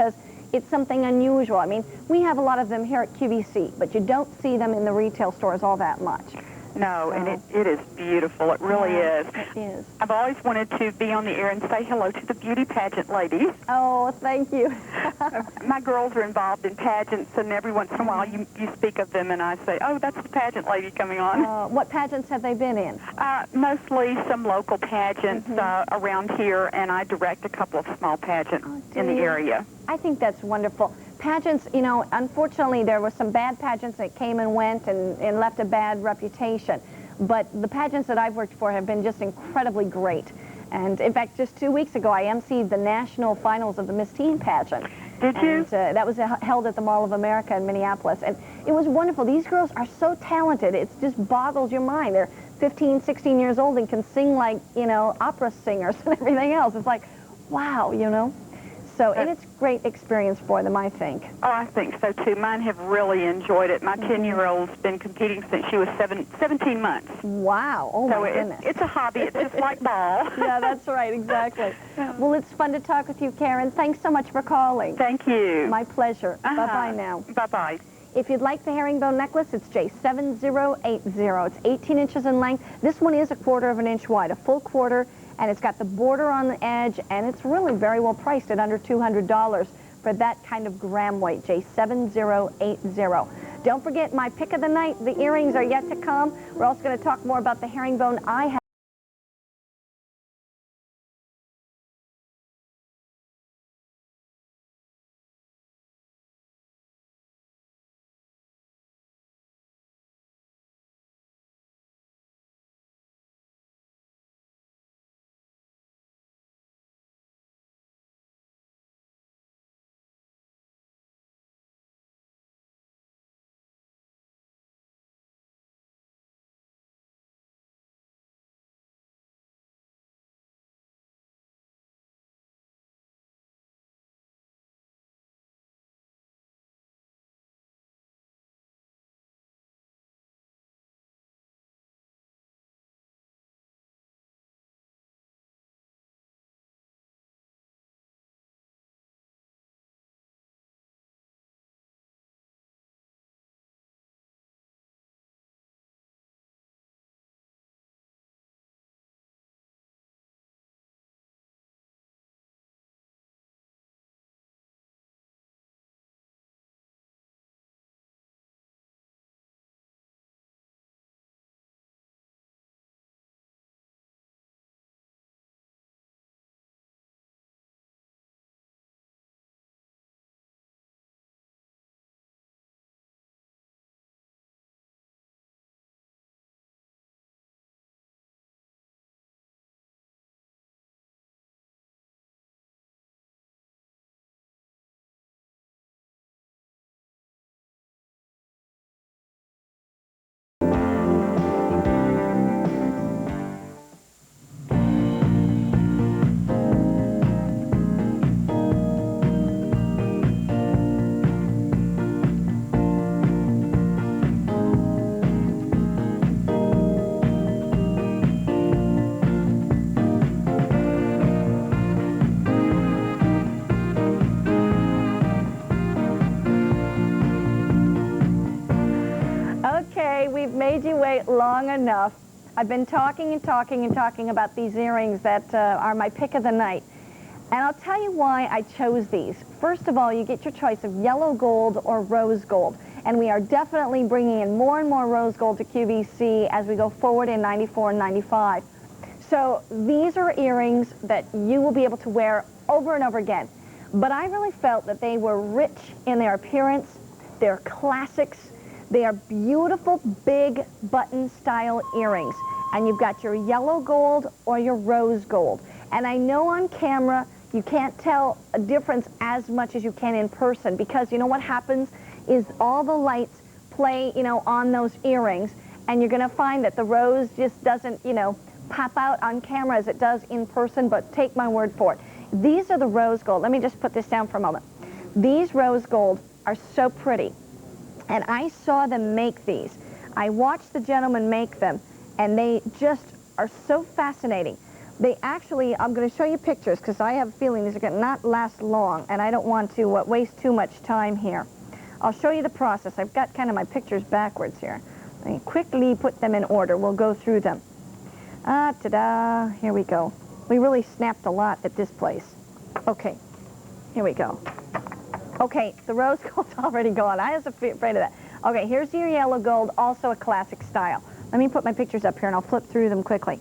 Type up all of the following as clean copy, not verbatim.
because it's something unusual. I mean, we have a lot of them here at QVC, but you don't see them in the retail stores all that much. No, so, and it is beautiful. It really is. It is. I've always wanted to be on the air and say hello to the beauty pageant ladies. Oh, thank you. My girls are involved in pageants, and every once in a while you speak of them, and I say, oh, that's the pageant lady coming on. What pageants have they been in? Mostly some local pageants around here, and I direct a couple of small pageants in the area. I think that's wonderful. Pageants, you know, unfortunately there were some bad pageants that came and went and left a bad reputation. But the pageants that I've worked for have been just incredibly great. And in fact, just 2 weeks ago, I emceed the national finals of the Miss Teen pageant. Did you? And, that was held at the Mall of America in Minneapolis. And it was wonderful. These girls are so talented. It just boggles your mind. They're 15, 16 years old and can sing like, you know, opera singers and everything else. It's like, wow, you know. So, and it's a great experience for them, I think. Oh, I think so, too. Mine have really enjoyed it. My 10-year-old's been competing since she was 17 months. Wow. Oh, my goodness. It's a hobby. It's just like ball. Yeah, that's right. Exactly. Well, it's fun to talk with you, Karen. Thanks so much for calling. Thank you. My pleasure. Bye-bye now. Bye-bye. If you'd like the herringbone necklace, it's J7080. It's 18 inches in length. This one is 1/4 of an inch wide, a full quarter. And it's got the border on the edge, and it's really very well priced at under $200 for that kind of gram weight, J7080. Don't forget my pick of the night. The earrings are yet to come. We're also going to talk more about the herringbone I have. We've made you wait long enough. I've been talking and talking and talking about these earrings that are my pick of the night. And I'll tell you why I chose these. First of all, you get your choice of yellow gold or rose gold. And we are definitely bringing in more and more rose gold to QVC as we go forward in 94 and 95. So these are earrings that you will be able to wear over and over again. But I really felt that they were rich in their appearance. They're classics. They are beautiful, big button-style earrings. And you've got your yellow gold or your rose gold. And I know on camera you can't tell a difference as much as you can in person, because you know what happens is all the lights play, you know, on those earrings, and you're going to find that the rose just doesn't, you know, pop out on camera as it does in person, but take my word for it. These are the rose gold. Let me just put this down for a moment. These rose gold are so pretty. And I saw them make these. I watched the gentleman make them, and they just are so fascinating. They actually, I'm going to show you pictures because I have a feeling these are going to not last long, and I don't want to waste too much time here. I'll show you the process. I've got kind of my pictures backwards here. Let me quickly put them in order. We'll go through them. Ta-da, here we go. We really snapped a lot at this place. Okay, here we go. Okay, the rose gold's already gone. I was afraid of that. Okay, here's your yellow gold, also a classic style. Let me put my pictures up here and I'll flip through them quickly.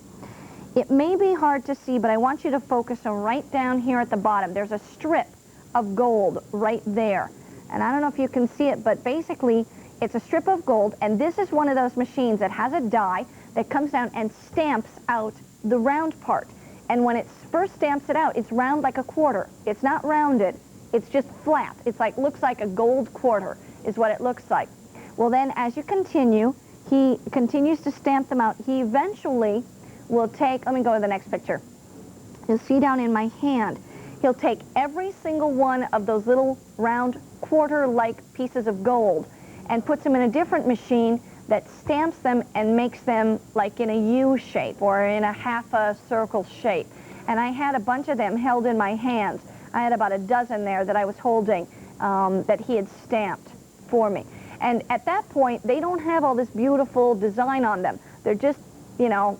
It may be hard to see, but I want you to focus on right down here at the bottom. There's a strip of gold right there. And I don't know if you can see it, but basically it's a strip of gold, and this is one of those machines that has a die that comes down and stamps out the round part. And when it first stamps it out, it's round like a quarter. It's not rounded, it's just flat. It's like, looks like a gold quarter is what it looks like. Well then, as you continue, he continues to stamp them out. He eventually will take, let me go to the next picture. You'll see down in my hand, he'll take every single one of those little round quarter-like pieces of gold and puts them in a different machine that stamps them and makes them like in a U shape or in a half a circle shape. And I had a bunch of them held in my hands. I had about a dozen there that I was holding that he had stamped for me. And at that point, they don't have all this beautiful design on them. They're just, you know,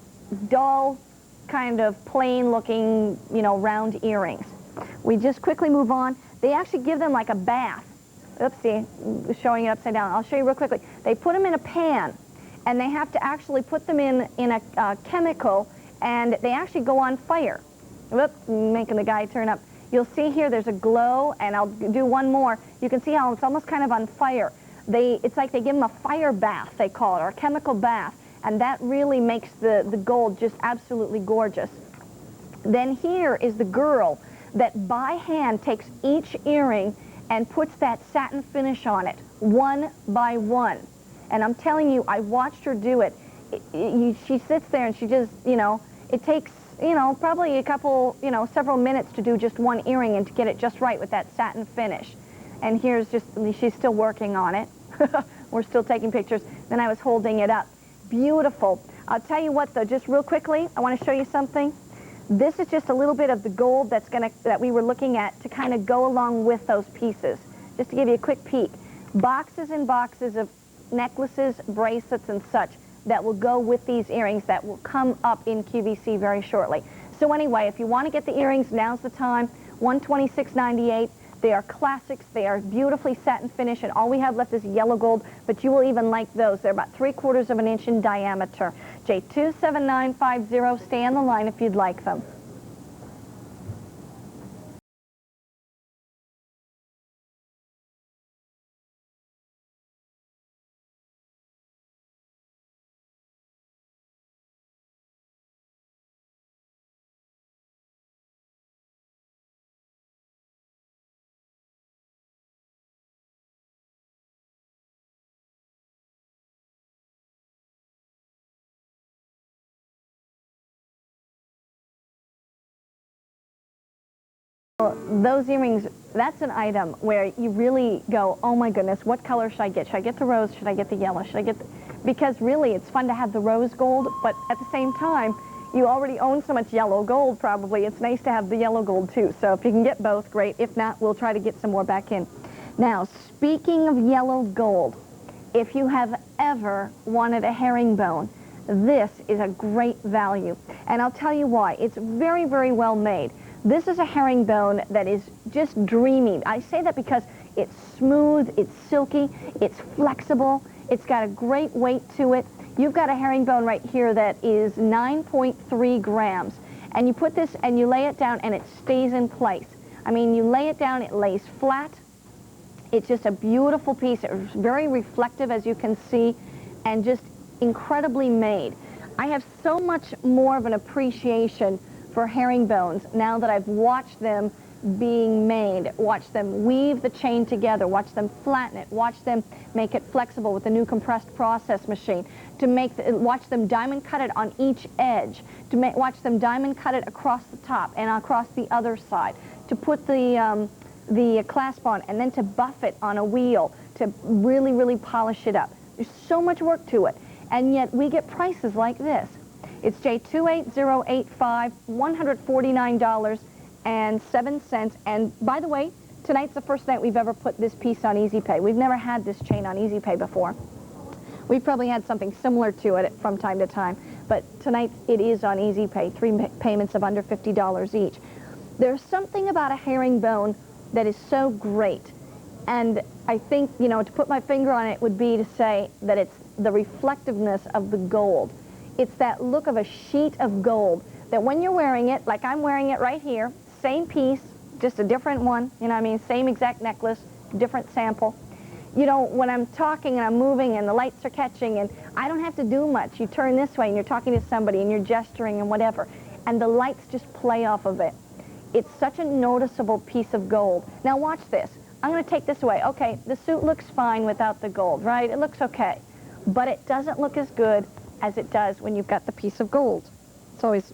dull, kind of plain-looking, you know, round earrings. We just quickly move on. They actually give them like a bath. Oopsie, showing it upside down. I'll show you real quickly. They put them in a pan, and they have to actually put them in a chemical, and they actually go on fire. Whoops, making the guy turn up. You'll see here there's a glow, and I'll do one more. You can see how it's almost kind of on fire. It's like they give them a fire bath, they call it, or a chemical bath. And that really makes the gold just absolutely gorgeous. Then here is the girl that by hand takes each earring and puts that satin finish on it, one by one. And I'm telling you, I watched her do it. She sits there and she just, you know, it takes, you know, probably a couple, you know, several minutes to do just one earring and to get it just right with that satin finish. And here's just, she's still working on it. We're still taking pictures. Then I was holding it up. Beautiful. I'll tell you what though, just real quickly, I want to show you something. This is just a little bit of the gold that we were looking at to kind of go along with those pieces. Just to give you a quick peek. Boxes and boxes of necklaces, bracelets, and such that will go with these earrings that will come up in QVC very shortly. So anyway, if you want to get the earrings, now's the time. $126.98. They are classics. They are beautifully satin finish, and all we have left is yellow gold, but you will even like those. They're about 3/4 of an inch in diameter. J27950, stay on the line if you'd like them. Those earrings, that's an item where you really go, oh my goodness, what color should I get? Should I get the rose? Should I get the yellow? Should I get the... Because really, it's fun to have the rose gold, but at the same time, you already own so much yellow gold probably. It's nice to have the yellow gold too. So if you can get both, great. If not, we'll try to get some more back in. Now, speaking of yellow gold, if you have ever wanted a herringbone, this is a great value. And I'll tell you why. It's very, very well made. This is a herringbone that is just dreamy. I say that because it's smooth, it's silky, it's flexible, it's got a great weight to it. You've got a herringbone right here that is 9.3 grams. And you put this and you lay it down and it stays in place. I mean, you lay it down, it lays flat. It's just a beautiful piece. It's very reflective, as you can see, and just incredibly made. I have so much more of an appreciation for herringbones now that I've watched them being made, watched them weave the chain together, watch them flatten it, watch them make it flexible with the new compressed process machine, to watch them diamond cut it on each edge, to watch them diamond cut it across the top and across the other side, to put the clasp on and then to buff it on a wheel, to really, really polish it up. There's so much work to it, and yet we get prices like this. It's J28085, $149.07. And by the way, tonight's the first night we've ever put this piece on Easy Pay. We've never had this chain on Easy Pay before. We've probably had something similar to it from time to time, but tonight it is on Easy Pay, 3 payments of under $50 each. There's something about a herringbone that is so great, and I think, you know, to put my finger on it would be to say that it's the reflectiveness of the gold. It's that look of a sheet of gold that when you're wearing it, like I'm wearing it right here, same piece, just a different one, you know what I mean, same exact necklace, different sample. You know, when I'm talking and I'm moving and the lights are catching and I don't have to do much. You turn this way and you're talking to somebody and you're gesturing and whatever, and the lights just play off of it. It's such a noticeable piece of gold. Now watch this. I'm going to take this away. Okay, the suit looks fine without the gold, right? It looks okay. But it doesn't look as good as it does when you've got the piece of gold. It's always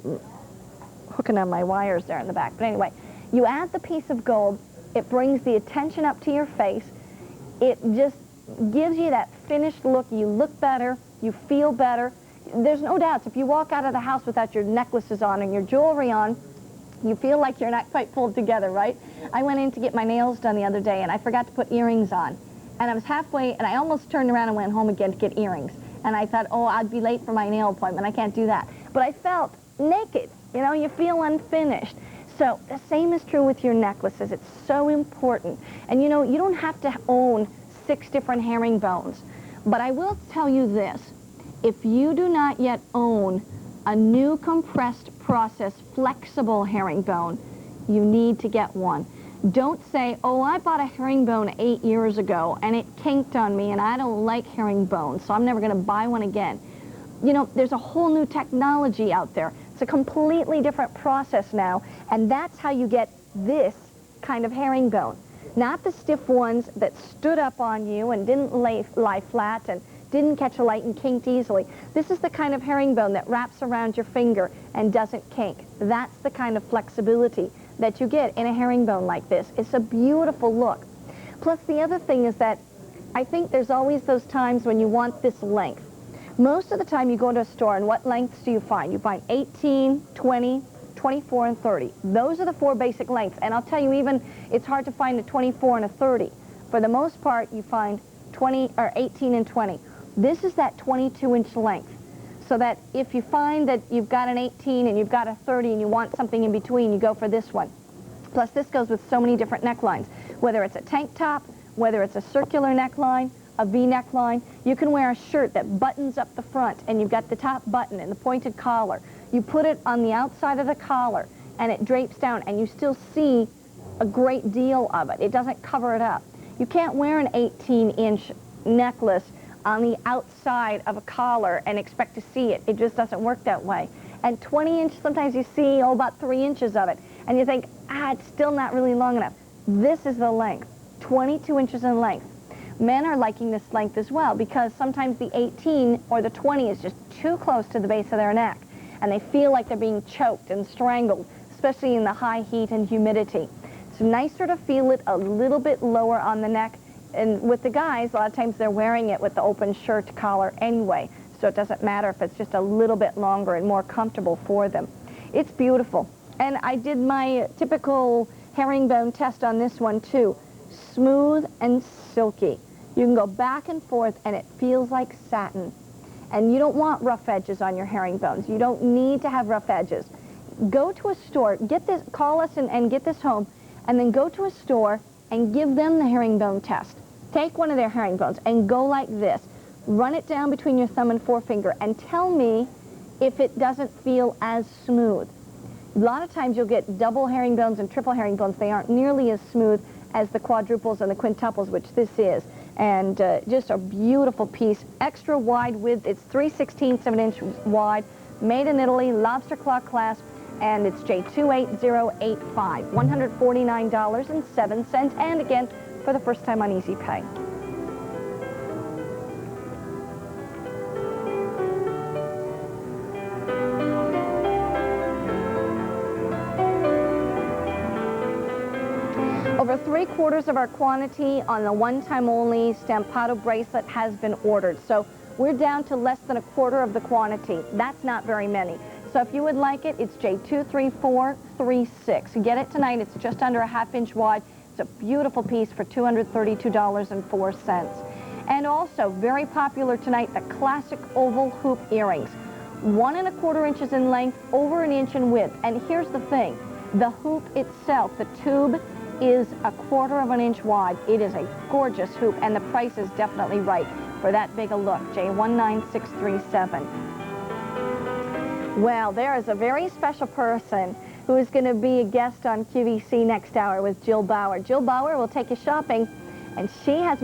hooking on my wires there in the back. But anyway, you add the piece of gold, it brings the attention up to your face. It just gives you that finished look. You look better, you feel better. There's no doubt, if you walk out of the house without your necklaces on and your jewelry on, you feel like you're not quite pulled together, right? I went in to get my nails done the other day and I forgot to put earrings on. And I was halfway and I almost turned around and went home again to get earrings. And I thought, oh, I'd be late for my nail appointment. I can't do that. But I felt naked. You know, you feel unfinished. So the same is true with your necklaces. It's so important. And you know, you don't have to own 6 different herringbones. But I will tell you this. If you do not yet own a new compressed process flexible herringbone, you need to get one. Don't say, oh, I bought a herringbone 8 years ago and it kinked on me and I don't like herringbones, so I'm never going to buy one again. You know, there's a whole new technology out there. It's a completely different process now, and that's how you get this kind of herringbone. Not the stiff ones that stood up on you and didn't lie flat and didn't catch a light and kinked easily. This is the kind of herringbone that wraps around your finger and doesn't kink. That's the kind of flexibility that you get in a herringbone like this. It's a beautiful look. Plus, the other thing is that I think there's always those times when you want this length. Most of the time you go to a store, and what lengths do you find? You find 18, 20, 24, and 30. Those are the 4 basic lengths. And I'll tell you, even it's hard to find a 24 and a 30. For the most part, you find 20 or 18 and 20. This is that 22-inch length. So that if you find that you've got an 18 and you've got a 30 and you want something in between, you go for this one. Plus, this goes with so many different necklines. Whether it's a tank top, whether it's a circular neckline, a V neckline. You can wear a shirt that buttons up the front and you've got the top button and the pointed collar. You put it on the outside of the collar and it drapes down and you still see a great deal of it. It doesn't cover it up. You can't wear an 18-inch necklace on the outside of a collar and expect to see it. It just doesn't work that way. And 20-inch, sometimes you see, oh, about 3 inches of it. And you think, it's still not really long enough. This is the length, 22 inches in length. Men are liking this length as well because sometimes the 18 or the 20 is just too close to the base of their neck. And they feel like they're being choked and strangled, especially in the high heat and humidity. It's nicer to feel it a little bit lower on the neck. And with the guys, a lot of times they're wearing it with the open shirt collar anyway, so it doesn't matter if it's just a little bit longer and more comfortable for them. It's beautiful. And I did my typical herringbone test on this one too. Smooth and silky. You can go back and forth and it feels like satin. And you don't want rough edges on your herringbones. You don't need to have rough edges. Go to a store, get this, call us and get this home, and then go to a store and give them the herringbone test. Take one of their herringbones and go like this. Run it down between your thumb and forefinger and tell me if it doesn't feel as smooth. A lot of times you'll get double herringbones and triple herringbones. They aren't nearly as smooth as the quadruples and the quintuples, which this is. And just a beautiful piece. Extra wide width. It's 3/16 of an inch wide. Made in Italy, lobster claw clasp. And it's J28085, $149.07. And again, for the first time on Easy Pay. Over 3/4 of our quantity on the one-time only Stampado bracelet has been ordered. So We're down to less than a quarter of the quantity. That's not very many. So if you would like it, it's J23436. Get it tonight. It's just under a ½ inch wide. It's a beautiful piece for $232.04. And also, very popular tonight, the classic oval hoop earrings. 1 1/4 inches in length, over 1 inch in width. And here's the thing. The hoop itself, the tube, is a 1/4 inch wide. It is a gorgeous hoop, and the price is definitely right for that big a look. J19637. Well, there is a very special person who is going to be a guest on QVC next hour with Jill Bauer. Jill Bauer will take you shopping, and she has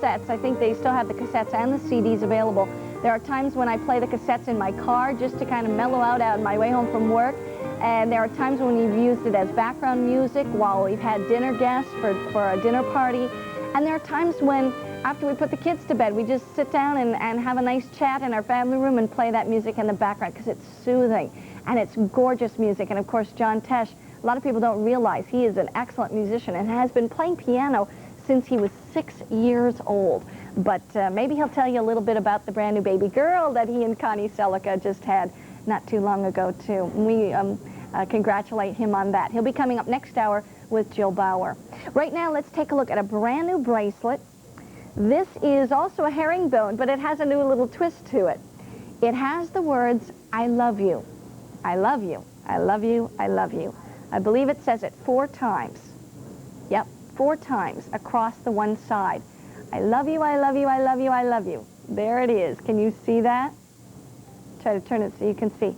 cassettes. I think they still have the cassettes and the CDs available. There are times when I play the cassettes in my car just to kind of mellow out on my way home from work. And there are times when we've used it as background music while we've had dinner guests for a dinner party. And there are times when, after we put the kids to bed, we just sit down and have a nice chat in our family room and play that music in the background because it's soothing and it's gorgeous music. And of course, John Tesh, a lot of people don't realize he is an excellent musician and has been playing piano since he was 6 years old. But maybe he'll tell you a little bit about the brand new baby girl that he and Connie Celica just had not too long ago, too. We congratulate him on that. He'll be coming up next hour with Jill Bauer. Right now, let's take a look at a brand new bracelet. This is also a herringbone, but it has a new little twist to it. It has the words, I love you, I love you, I love you, I love you. I believe it says it 4 times. Yep. 4 times across the one side. I love you, I love you, I love you, I love you. There it is. Can you see that? Try to turn it so you can see.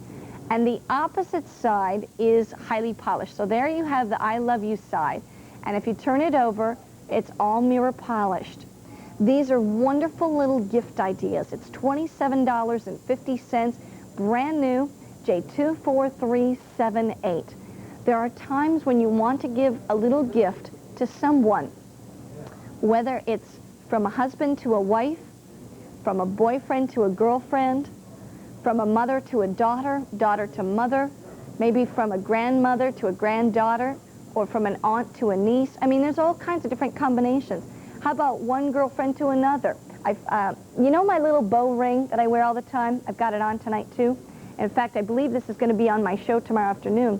And the opposite side is highly polished. So there you have the I love you side. And if you turn it over, it's all mirror polished. These are wonderful little gift ideas. It's $27.50, brand new, J24378. There are times when you want to give a little gift to someone, whether it's from a husband to a wife, from a boyfriend to a girlfriend, from a mother to a daughter, daughter to mother, maybe from a grandmother to a granddaughter, or from an aunt to a niece. I mean, there's all kinds of different combinations. How about one girlfriend to another? You know my little bow ring that I wear all the time? I've got it on tonight, too. In fact, I believe this is going to be on my show tomorrow afternoon.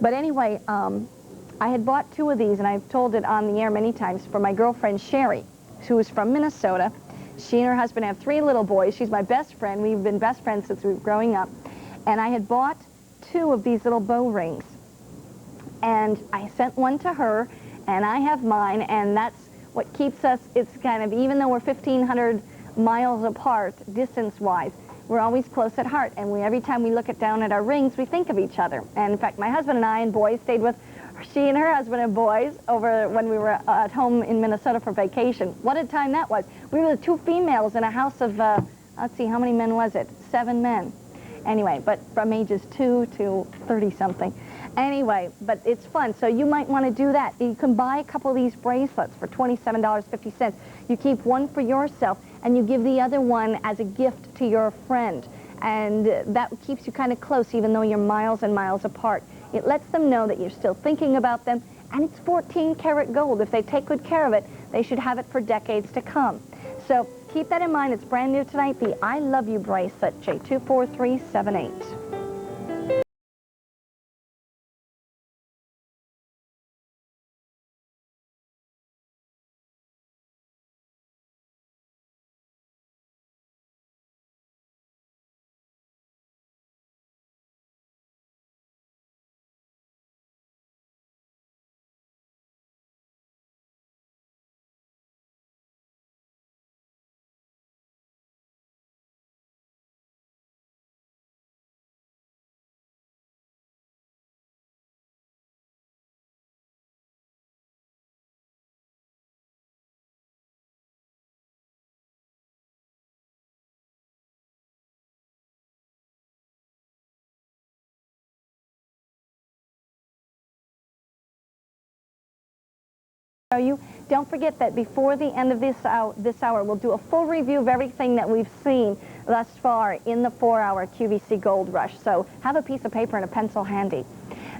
But anyway, I had bought 2 of these, and I've told it on the air many times, for my girlfriend Sherry, who is from Minnesota. She and her husband have 3 little boys. She's my best friend. We've been best friends since we were growing up. And I had bought 2 of these little bow rings. And I sent one to her, and I have mine, and that's what keeps us, it's kind of, even though we're 1,500 miles apart, distance-wise, we're always close at heart. And every time we look down at our rings, we think of each other. And in fact, my husband and I and boys stayed with she and her husband and boys over when we were at home in Minnesota for vacation. What a time that was. We were the 2 females in a house of, let's see, how many men was it? 7 men. Anyway, but from ages 2 to 30-something. Anyway, but it's fun. So you might want to do that. You can buy a couple of these bracelets for $27.50. You keep one for yourself, and you give the other one as a gift to your friend. And that keeps you kind of close, even though you're miles and miles apart. It lets them know that you're still thinking about them, and it's 14-karat gold. If they take good care of it, they should have it for decades to come. So keep that in mind. It's brand new tonight, the I Love You bracelet, J24378. you. Don't forget that before the end of this hour, we'll do a full review of everything that we've seen thus far in the 4-hour QVC Gold Rush. So have a piece of paper and a pencil handy.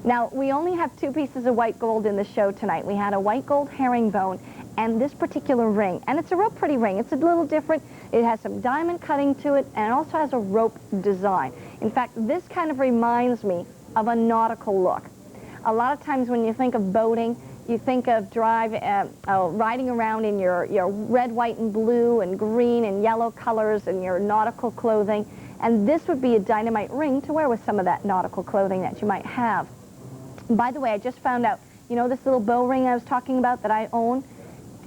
Now, we only have 2 pieces of white gold in the show tonight. We had a white gold herringbone and this particular ring. And it's a real pretty ring. It's a little different. It has some diamond cutting to it, and it also has a rope design. In fact, this kind of reminds me of a nautical look. A lot of times when you think of boating, you think of riding around in your red, white, and blue, and green, and yellow colors, and your nautical clothing. And this would be a dynamite ring to wear with some of that nautical clothing that you might have. By the way, I just found out, you know this little bow ring I was talking about that I own?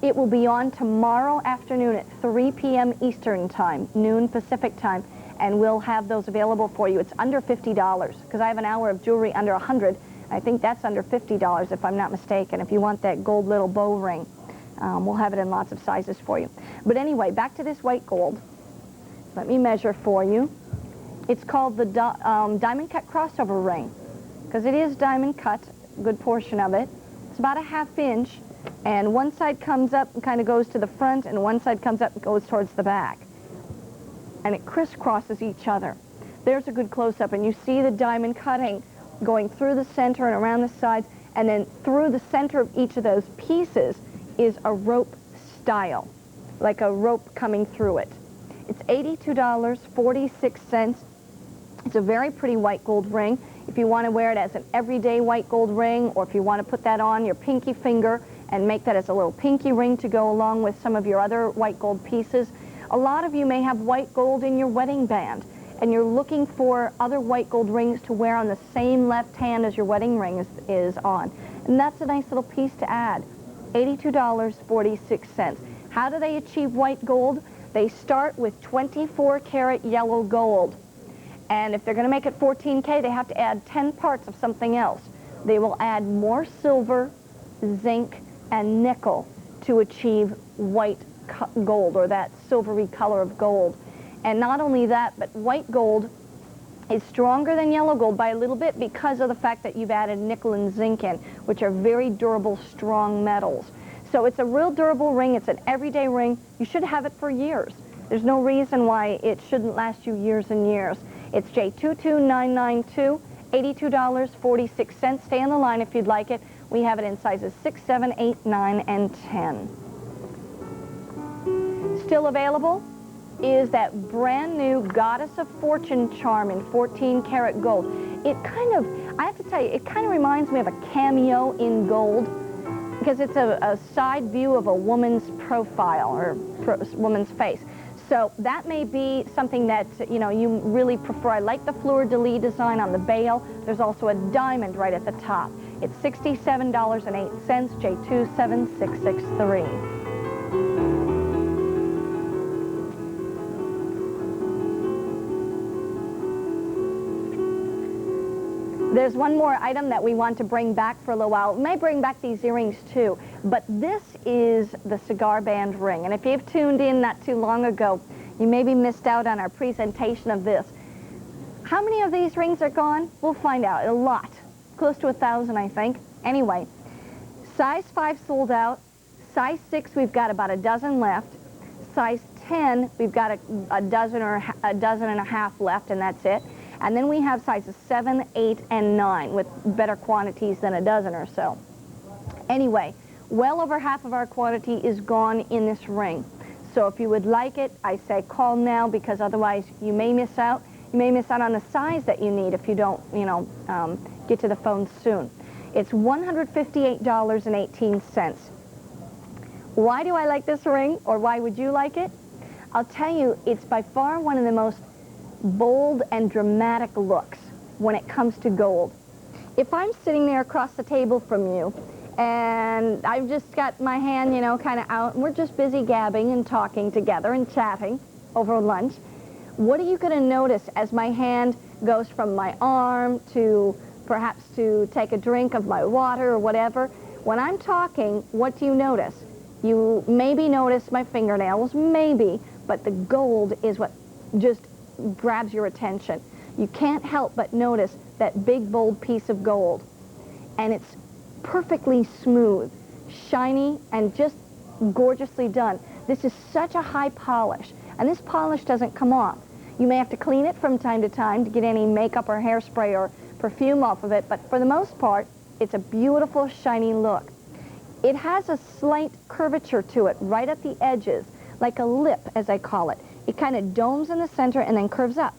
It will be on tomorrow afternoon at 3 p.m. Eastern Time, noon Pacific Time, and we'll have those available for you. It's under $50, because I have an hour of jewelry under $100. I think that's under $50 if I'm not mistaken. If you want that gold little bow ring, we'll have it in lots of sizes for you. But anyway, back to this white gold. Let me measure for you. It's called the diamond cut crossover ring, because it is diamond cut, a good portion of it. It's about a ½ inch, and one side comes up and kind of goes to the front, and one side comes up and goes towards the back. And it crisscrosses each other. There's a good close-up, and you see the diamond cutting going through the center and around the sides, and then through the center of each of those pieces is a rope style, like a rope coming through it. It's $82.46. It's a very pretty white gold ring. If you want to wear it as an everyday white gold ring, or if you want to put that on your pinky finger and make that as a little pinky ring to go along with some of your other white gold pieces. A lot of you may have white gold in your wedding band, and you're looking for other white gold rings to wear on the same left hand as your wedding ring is on. And that's a nice little piece to add. $82.46. How do they achieve white gold? They start with 24-karat yellow gold. And if they're going to make it 14K, they have to add 10 parts of something else. They will add more silver, zinc, and nickel to achieve white gold, or that silvery color of gold. And not only that, but white gold is stronger than yellow gold by a little bit because of the fact that you've added nickel and zinc in, which are very durable, strong metals. So it's a real durable ring. It's an everyday ring. You should have it for years. There's no reason why it shouldn't last you years and years. It's J22992, $82.46. Stay on the line if you'd like it. We have it in sizes 6, 7, 8, 9, and 10. Still available is that brand new Goddess of Fortune charm in 14-karat gold. It kind of, I have to tell you, it kind of reminds me of a cameo in gold, because it's a side view of a woman's profile, or woman's face. So that may be something that, you know, you really prefer. I like the fleur-de-lis design on the bail. There's also a diamond right at the top. It's $67.08, J27663. There's one more item that we want to bring back for a little while. We may bring back these earrings too, but this is the cigar band ring. And if you've tuned in not too long ago, you maybe missed out on our presentation of this. How many of these rings are gone? We'll find out. A lot. Close to 1,000, I think. Anyway, size 5 sold out. Size 6, we've got about a dozen left. Size 10, we've got a dozen or a dozen and a half left, and that's it. And then we have sizes 7, 8, and 9 with better quantities than a dozen or so. Anyway, well over half of our quantity is gone in this ring. So if you would like it, I say call now, because otherwise you may miss out. You may miss out on the size that you need if you don't, get to the phone soon. It's $158.18. Why do I like this ring, or why would you like it? I'll tell you, it's by far one of the most bold and dramatic looks when it comes to gold. If I'm sitting there across the table from you, and I've just got my hand, kind of out, and we're just busy gabbing and talking together and chatting over lunch, what are you going to notice as my hand goes from my arm to perhaps to take a drink of my water or whatever? When I'm talking, what do you notice? You maybe notice my fingernails, maybe, but the gold is what just grabs your attention. You can't help but notice that big, bold piece of gold. And it's perfectly smooth, shiny, and just gorgeously done. This is such a high polish, and this polish doesn't come off. You may have to clean it from time to time to get any makeup or hairspray or perfume off of it, but for the most part, it's a beautiful, shiny look. It has a slight curvature to it right at the edges, like a lip, as I call it. It kind of domes in the center and then curves up,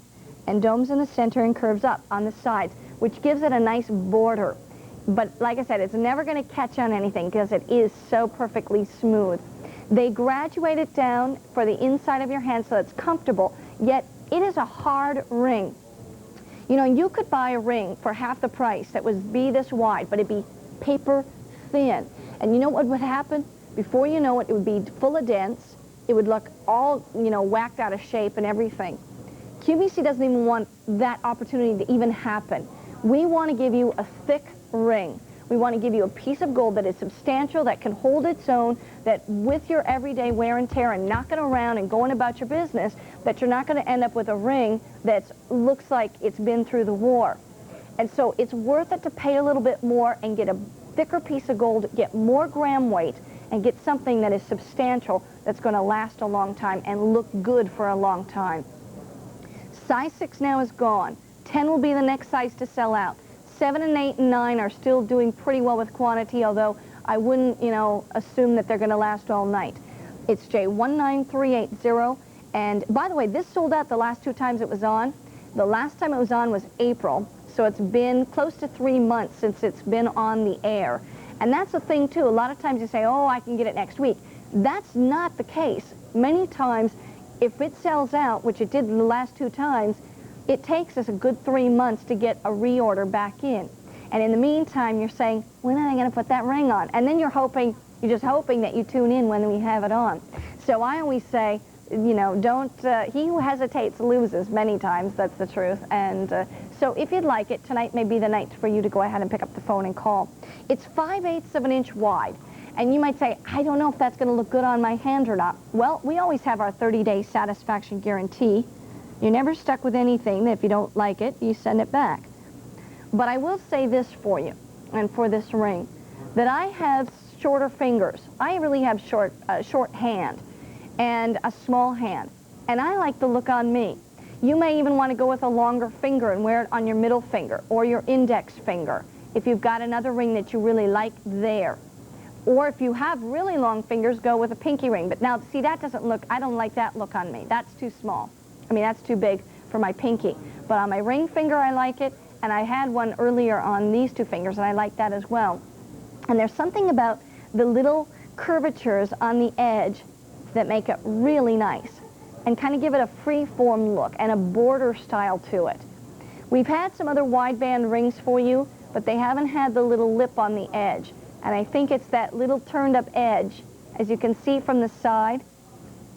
and domes in the center and curves up on the sides, which gives it a nice border. But like I said, it's never going to catch on anything because it is so perfectly smooth. They graduate it down for the inside of your hand so it's comfortable, yet it is a hard ring. You know, you could buy a ring for half the price that would be this wide, but it'd be paper thin. And you know what would happen? Before you know it, it would be full of dents. It would look all, you know, whacked out of shape and everything. QVC doesn't even want that opportunity to even happen. We want to give you a thick ring. We want to give you a piece of gold that is substantial, that can hold its own, that with your everyday wear and tear and knocking around and going about your business, that you're not going to end up with a ring that looks like it's been through the war. And so it's worth it to pay a little bit more and get a thicker piece of gold, get more gram weight, and get something that is substantial that's going to last a long time and look good for a long time. Size 6 now is gone. 10 will be the next size to sell out. 7 and 8 and 9 are still doing pretty well with quantity, although I wouldn't, you know, assume that they're going to last all night. It's J19380, and by the way, this sold out the last 2 times it was on. The last time it was on was April, so it's been close to 3 months since it's been on the air. And that's the thing, too. A lot of times you say, oh, I can get it next week. That's not the case. Many times, if it sells out, which it did the last 2 times, it takes us a good 3 months to get a reorder back in. And in the meantime, you're saying, when am I going to put that ring on? And then you're just hoping that you tune in when we have it on. So I always say, you know, don't, he who hesitates loses many times, that's the truth. And so if you'd like it, tonight may be the night for you to go ahead and pick up the phone and call. It's 5/8 of an inch wide. And you might say, I don't know if that's going to look good on my hand or not. Well, we always have our 30-day satisfaction guarantee. You're never stuck with anything that if you don't like it, you send it back. But I will say this for you, and for this ring, that I have shorter fingers. I really have short hand and a small hand, and I like the look on me. You may even want to go with a longer finger and wear it on your middle finger or your index finger if you've got another ring that you really like there. Or if you have really long fingers, go with a pinky ring. But now, see, that doesn't look, I don't like that look on me. That's too small. I mean, that's too big for my pinky. But on my ring finger, I like it. And I had one earlier on these 2 fingers, and I like that as well. And there's something about the little curvatures on the edge that make it really nice and kind of give it a free-form look and a border style to it. We've had some other wideband rings for you, but they haven't had the little lip on the edge. And I think it's that little turned-up edge, as you can see from the side,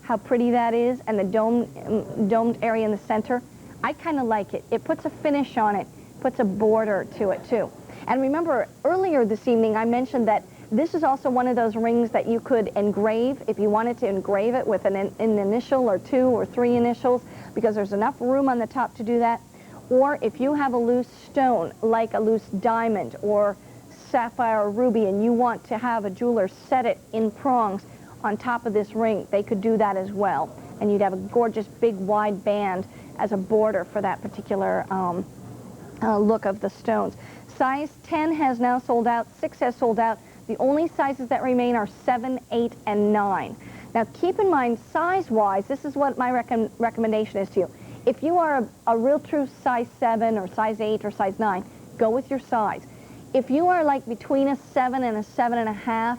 how pretty that is, and the domed area in the center. I kind of like it. It puts a finish on it, puts a border to it too. And remember, earlier this evening I mentioned that this is also one of those rings that you could engrave if you wanted to engrave it with an initial or 2 or 3 initials, because there's enough room on the top to do that. Or if you have a loose stone, like a loose diamond or sapphire or ruby, and you want to have a jeweler set it in prongs on top of this ring, they could do that as well. And you'd have a gorgeous big wide band as a border for that particular look of the stones. Size 10 has now sold out, 6 has sold out. The only sizes that remain are 7, 8, and 9. Now keep in mind, size-wise, this is what my recommendation is to you. If you are a real true size 7 or size 8 or size 9, go with your size. If you are like between a 7 and a 7.5,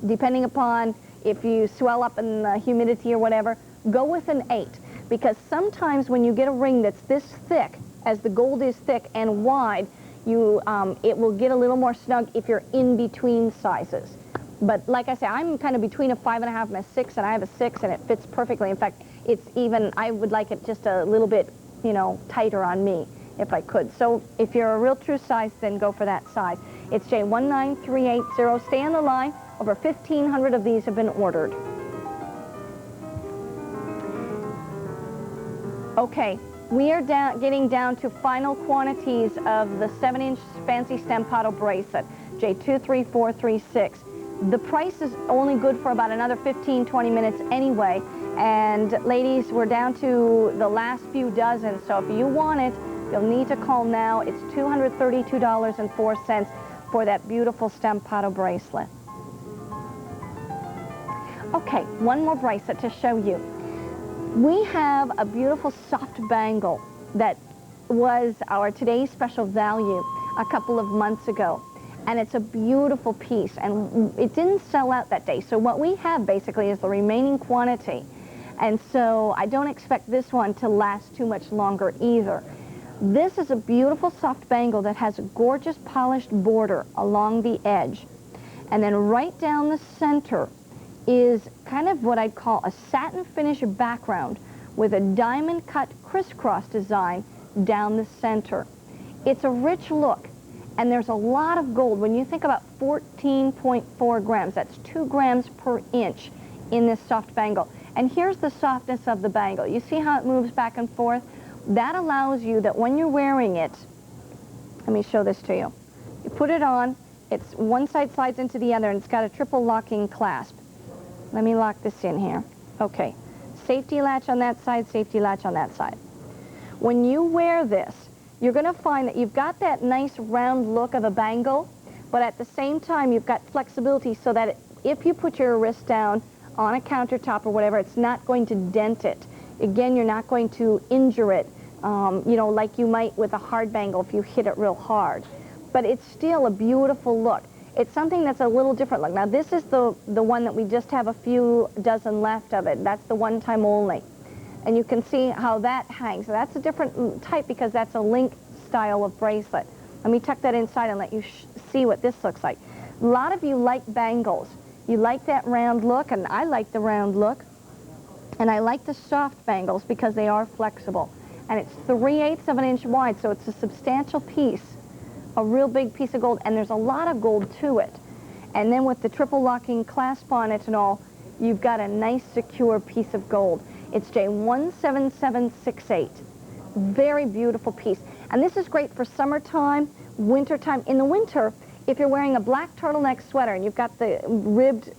depending upon if you swell up in the humidity or whatever, go with an 8. Because sometimes when you get a ring that's this thick, as the gold is thick and wide, it will get a little more snug if you're in between sizes. But like I say, I'm kind of between a 5.5 and a 6, and I have a 6, and it fits perfectly. In fact, it's even, I would like it just a little bit, you know, tighter on me if I could. So if you're a real true size, then go for that size. It's J19380. Stay on the line. Over 1,500 of these have been ordered. Okay, we are getting down to final quantities of the 7-inch fancy stampado bracelet, J23436. The price is only good for about another 15-20 minutes anyway. And ladies, we're down to the last few dozen, so if you want it, you'll need to call now. It's $232.04 for that beautiful stampado bracelet. Okay, one more bracelet to show you. We have a beautiful soft bangle that was our today's special value a couple of months ago. And it's a beautiful piece, and it didn't sell out that day. So what we have basically is the remaining quantity. And so I don't expect this one to last too much longer either. This is a beautiful soft bangle that has a gorgeous polished border along the edge. And then right down the center is kind of what I'd call a satin finish background with a diamond cut crisscross design down the center. It's a rich look, and there's a lot of gold. When you think about 14.4 grams, that's 2 grams per inch in this soft bangle. And here's the softness of the bangle. You see how it moves back and forth? That allows you that when you're wearing it, let me show this to you. You put it on, it's one side slides into the other, and it's got a triple locking clasp. Let me lock this in here. Okay, safety latch on that side, safety latch on that side. When you wear this, you're going to find that you've got that nice round look of a bangle, but at the same time you've got flexibility so that if you put your wrist down on a countertop or whatever, it's not going to dent it. Again, you're not going to injure it, you know, like you might with a hard bangle if you hit it real hard. But it's still a beautiful look. It's something that's a little different look. Now, this is the one that we just have a few dozen left of it. That's the one time only. And you can see how that hangs. That's a different type because that's a link style of bracelet. Let me tuck that inside and let you see what this looks like. A lot of you like bangles. You like that round look, and I like the round look. And I like the soft bangles because they are flexible. And it's 3/8 of an inch wide, so it's a substantial piece, a real big piece of gold, and there's a lot of gold to it. And then with the triple locking clasp on it and all, you've got a nice secure piece of gold. It's J17768. Very beautiful piece. And this is great for summertime, wintertime. In the winter, if you're wearing a black turtleneck sweater and you've got the ribbed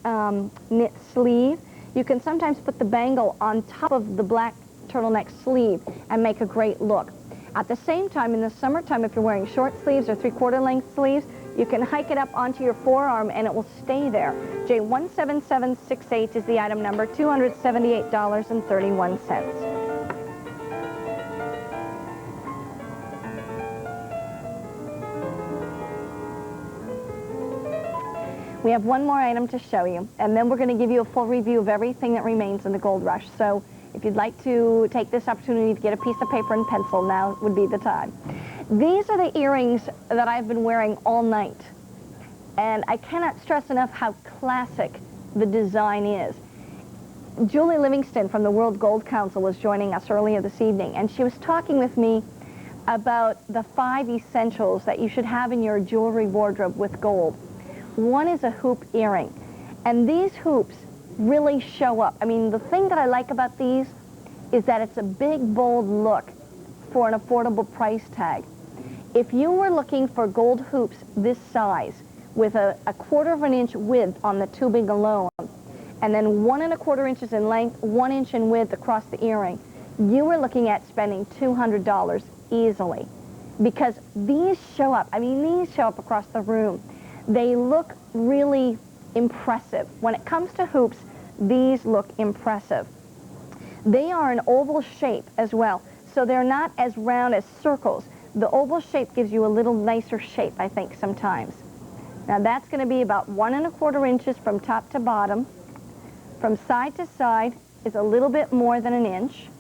knit sleeve, you can sometimes put the bangle on top of the black turtleneck sleeve and make a great look. At the same time, in the summertime, if you're wearing short sleeves or 3/4 length sleeves, you can hike it up onto your forearm and it will stay there. J17768 is the item number, $278.31. We have one more item to show you, and then we're going to give you a full review of everything that remains in the gold rush. So if you'd like to take this opportunity to get a piece of paper and pencil, now would be the time. These are the earrings that I've been wearing all night, and I cannot stress enough how classic the design is. Julie Livingston from the World Gold Council was joining us earlier this evening, and she was talking with me about the 5 essentials that you should have in your jewelry wardrobe with gold. One is a hoop earring, and these hoops really show up. I mean, the thing that I like about these is that it's a big, bold look for an affordable price tag. If you were looking for gold hoops this size with a 1/4 of an inch width on the tubing alone, and then 1 1/4 inches in length, 1 inch in width across the earring, you were looking at spending $200 easily, because these show up. I mean, these show up across the room. They look really impressive. When it comes to hoops, these look impressive. They are an oval shape as well, so they're not as round as circles. The oval shape gives you a little nicer shape, I think, sometimes. Now that's going to be about 1 1/4 inches from top to bottom. From side to side is a little bit more than an inch,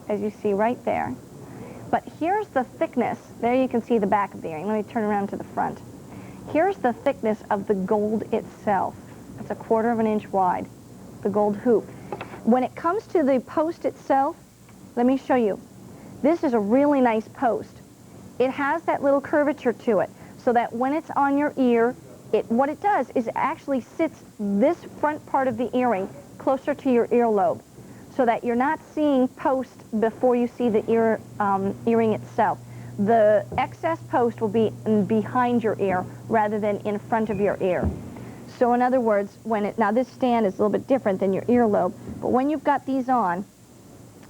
as you see right there. But here's the thickness. There you can see the back of the earring. Let me turn around to the front. Here's the thickness of the gold itself. It's a 1/4 of an inch wide, the gold hoop. When it comes to the post itself, let me show you. This is a really nice post. It has that little curvature to it, so that when it's on your ear, what it does is it actually sits this front part of the earring closer to your earlobe, so that you're not seeing post before you see the earring itself. The excess post will be behind your ear rather than in front of your ear. So in other words, now this stand is a little bit different than your earlobe, but when you've got these on,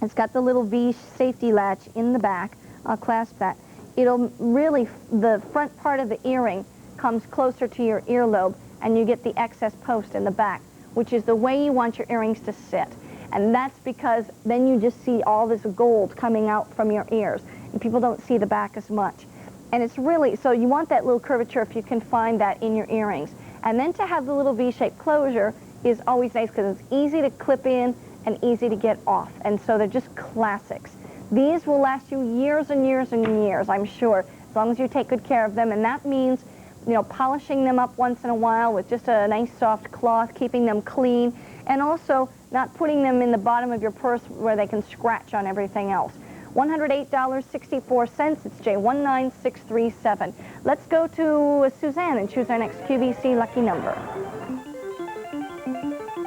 it's got the little V safety latch in the back. I'll clasp that. It'll really, the front part of the earring comes closer to your earlobe, and you get the excess post in the back, which is the way you want your earrings to sit. And that's because then you just see all this gold coming out from your ears, and people don't see the back as much. And it's really, so you want that little curvature if you can find that in your earrings. And then to have the little V-shaped closure is always nice because it's easy to clip in and easy to get off. And so they're just classics. These will last you years and years and years, I'm sure, as long as you take good care of them. And that means, you know, polishing them up once in a while with just a nice soft cloth, keeping them clean, and also not putting them in the bottom of your purse where they can scratch on everything else. $108.64. It's J19637. Let's go to Suzanne and choose our next QVC lucky number.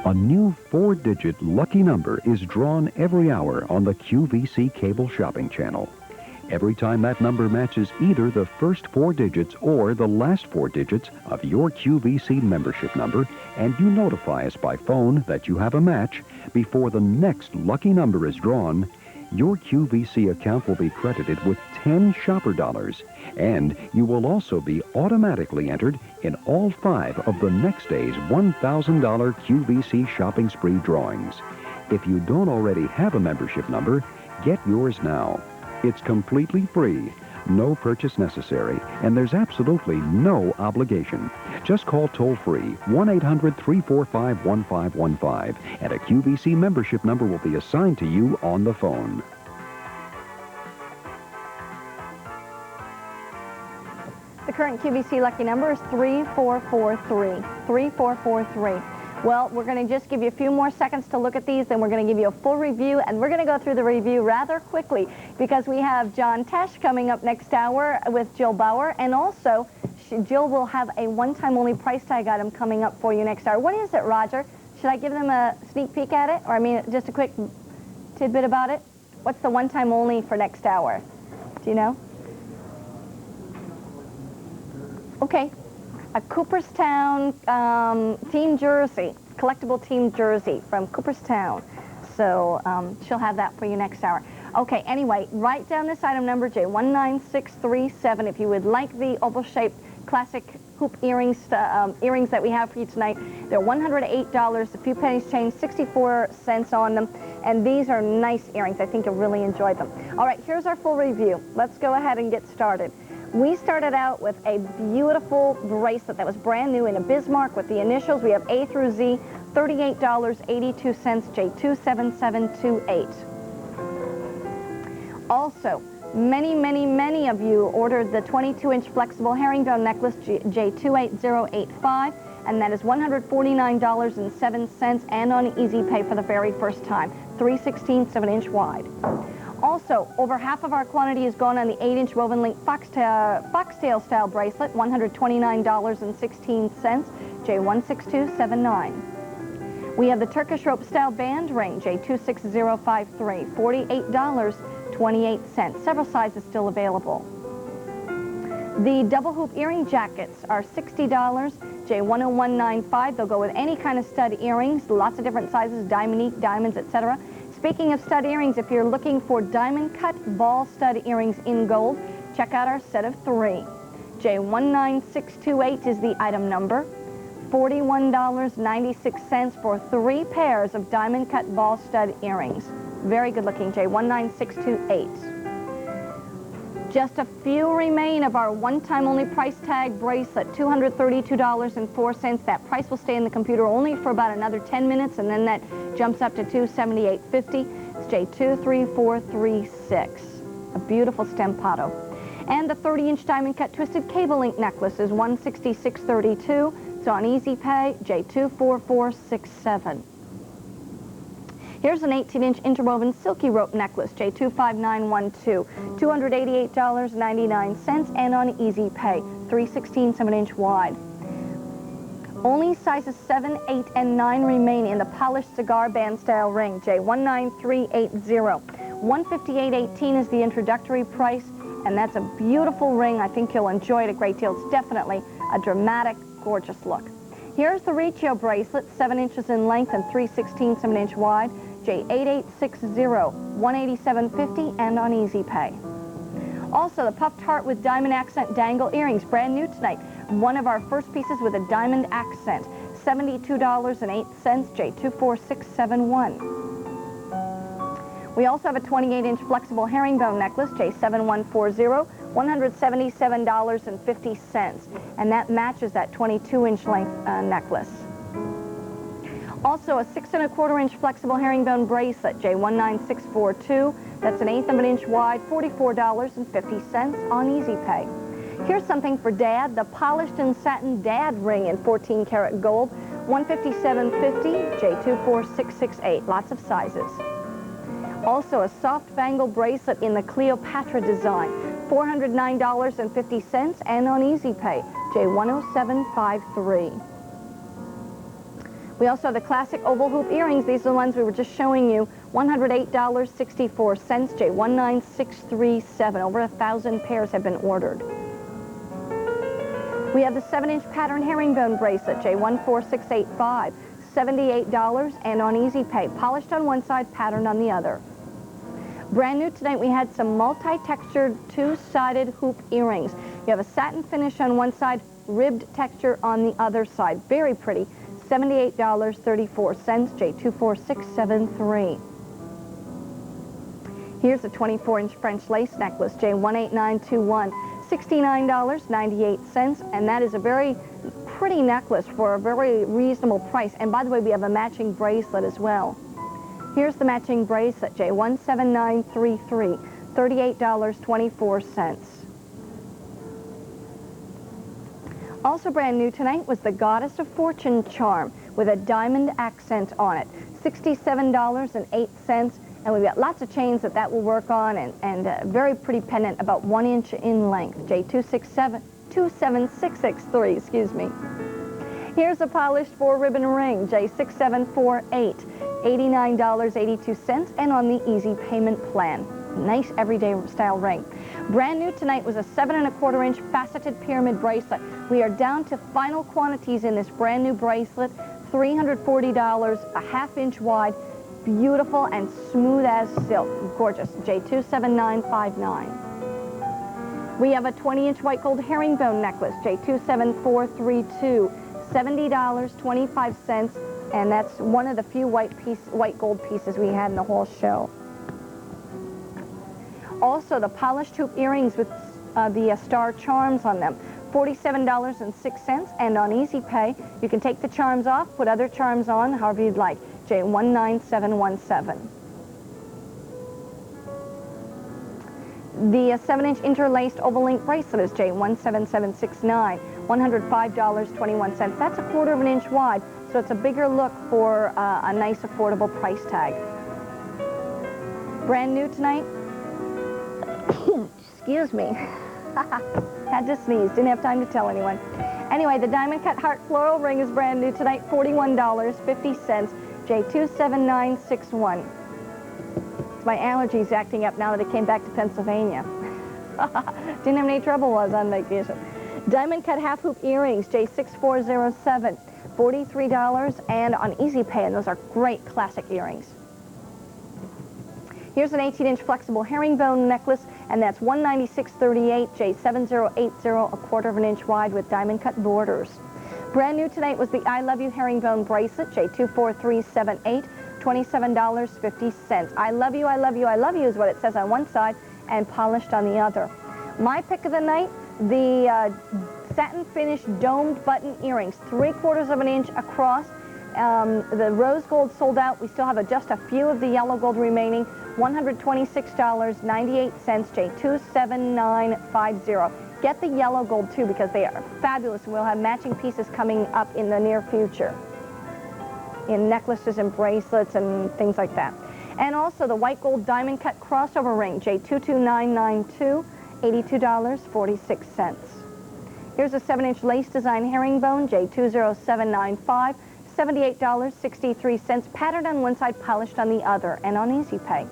A new 4-digit lucky number is drawn every hour on the QVC cable shopping channel. Every time that number matches either the first 4 digits or the last 4 digits of your QVC membership number, and you notify us by phone that you have a match before the next lucky number is drawn, your QVC account will be credited with 10 shopper dollars, and you will also be automatically entered in all 5 of the next day's $1,000 QVC shopping spree drawings. If you don't already have a membership number, get yours now. It's completely free, no purchase necessary, and there's absolutely no obligation. Just call toll-free 1-800-345-1515, and a QVC membership number will be assigned to you on the phone. The current QVC lucky number is 3443. 3443. Well, we're going to just give you a few more seconds to look at these, then we're going to give you a full review, and we're going to go through the review rather quickly because we have John Tesh coming up next hour with Jill Bauer, and also Jill will have a one-time only price tag item coming up for you next hour. What is it, Roger? Should I give them a sneak peek at it, or I mean just a quick tidbit about it? What's the one-time only for next hour? Do you know? Okay. A Cooperstown team jersey, collectible team jersey from Cooperstown. So she'll have that for you next hour. Okay, anyway, write down this item number, J19637, if you would like the oval-shaped classic hoop earrings that we have for you tonight. They're $108, a few pennies change, 64 cents on them. And these are nice earrings. I think you'll really enjoy them. All right, here's our full review. Let's go ahead and get started. We started out with a beautiful bracelet that was brand new in a Bismarck with the initials. We have A through Z, $38.82, J27728. Also, many of you ordered the 22-inch flexible herringbone necklace, J28085, and that is $149.07 and on Easy Pay for the very first time, 3/16, 7-inch wide. Also, over half of our quantity is gone on the 8-inch woven link foxtail style bracelet, $129.16, J16279. We have the Turkish rope style band ring, J26053, $48.28. Several sizes still available. The double hoop earring jackets are $60, J10195. They'll go with any kind of stud earrings, lots of different sizes, diamond-ink, diamonds, etc. Speaking of stud earrings, if you're looking for diamond cut ball stud earrings in gold, check out our set of 3. J19628 is the item number. $41.96 for 3 pairs of diamond cut ball stud earrings. Very good looking, J19628. Just a few remain of our one-time only price tag bracelet, $232.04. That price will stay in the computer only for about another 10 minutes, and then that jumps up to $278.50. It's J23436. A beautiful stempato. And the 30-inch diamond cut twisted cable link necklace is $166.32. It's on Easy Pay, J24467. Here's an 18-inch interwoven silky rope necklace, J25912, $288.99, and on Easy Pay, 3/16, 7-inch wide. Only sizes 7, 8, and 9 remain in the polished cigar band style ring, J19380. $158.18 is the introductory price, And that's a beautiful ring. I think you'll enjoy it a great deal. It's definitely a dramatic, gorgeous look. Here's the Riccio bracelet, 7 inches in length and 3/16 of an inch wide. J8860, $187.50, and on Easy Pay. Also, the puffed heart with diamond accent dangle earrings, brand new tonight. One of our first pieces with a diamond accent, $72.08, J24671. We also have a 28-inch flexible herringbone necklace, J7140, $177.50, and that matches that 22-inch length necklace. Also, a 6 1/4-inch flexible herringbone bracelet, J19642. That's an 1/8 of an inch wide, $44.50 on Easy Pay. Here's something for Dad, the polished and satin dad ring in 14 karat gold, $157.50, J24668. Lots of sizes. Also, a soft bangle bracelet in the Cleopatra design, $409.50, and on Easy Pay, J10753. We also have the classic oval hoop earrings. These are the ones we were just showing you. $108.64, J19637. Over 1,000 pairs have been ordered. We have the 7-inch pattern herringbone bracelet, J14685, $78, and on Easy Pay. Polished on one side, patterned on the other. Brand new tonight, we had some multi-textured 2-sided hoop earrings. You have a satin finish on one side, ribbed texture on the other side. Very pretty. $78.34, J24673. Here's a 24-inch French lace necklace, J18921, $69.98, and that is a very pretty necklace for a very reasonable price. And by the way, we have a matching bracelet as well. Here's the matching bracelet, J17933, $38.24. Also brand new tonight was the Goddess of Fortune charm with a diamond accent on it, $67.08, and we've got lots of chains that will work on, and a very pretty pendant, about 1 inch in length, J27663, excuse me. Here's a polished 4-ribbon ring, J6748, $89.82, and on the Easy Payment plan. Nice everyday style ring. Brand new tonight was a 7 1/4-inch faceted pyramid bracelet. We are down to final quantities in this brand new bracelet, $340, a 1/2 inch wide, beautiful and smooth as silk. Gorgeous, J27959. We have a 20-inch white gold herringbone necklace, J27432, $70.25, and that's one of the few white gold pieces we had in the whole show. Also, the polished hoop earrings with the star charms on them, $47.06, and on Easy Pay, you can take the charms off, put other charms on, however you'd like, J19717. The 7-inch interlaced oval link bracelet is J17769, $105.21. That's a 1/4 of an inch wide, so it's a bigger look for a nice affordable price tag. Brand new tonight, excuse me, had to sneeze, didn't have time to tell anyone. Anyway, the diamond cut heart floral ring is brand new tonight, $41.50, J27961. My allergies acting up now that I came back to Pennsylvania. Didn't have any trouble while I was on vacation. Diamond cut half hoop earrings, J6407, $43, and on Easy Pay, and those are great classic earrings. Here's an 18-inch flexible herringbone necklace, and that's $196.38, J7080, a 1/4 of an inch wide with diamond cut borders. Brand new tonight was the I Love You herringbone bracelet, J24378, $27.50. I love you, I love you, I love you is what it says on one side, and polished on the other. My pick of the night, the satin finish domed button earrings, 3/4 of an inch across. The rose gold sold out. We still have just a few of the yellow gold remaining. $126.98, J27950. Get the yellow gold too, because they are fabulous, and we'll have matching pieces coming up in the near future in necklaces and bracelets and things like that. And also the white gold diamond cut crossover ring, J22992, $82.46. Here's a 7-inch lace design herringbone, J20795, $78.63, patterned on one side, polished on the other, and on Easy Pay.